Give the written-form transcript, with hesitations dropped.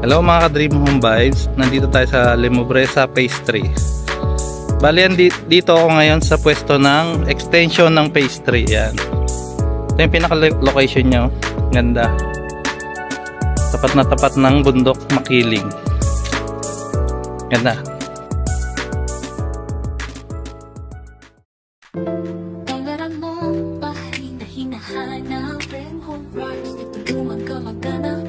Hello mga ka-Dream Home Vibes, nandito tayo sa Lemobresa Phase 3. Bali dito ako ngayon sa pwesto ng extension ng Phase 3. Yan. Ito yung pinaka-location nyo. Ganda. Tapat na tapat ng bundok Makiling. Ganda. Pangarap mo, bahay na hinahanap. Dream Home Vibes, dito gumagana.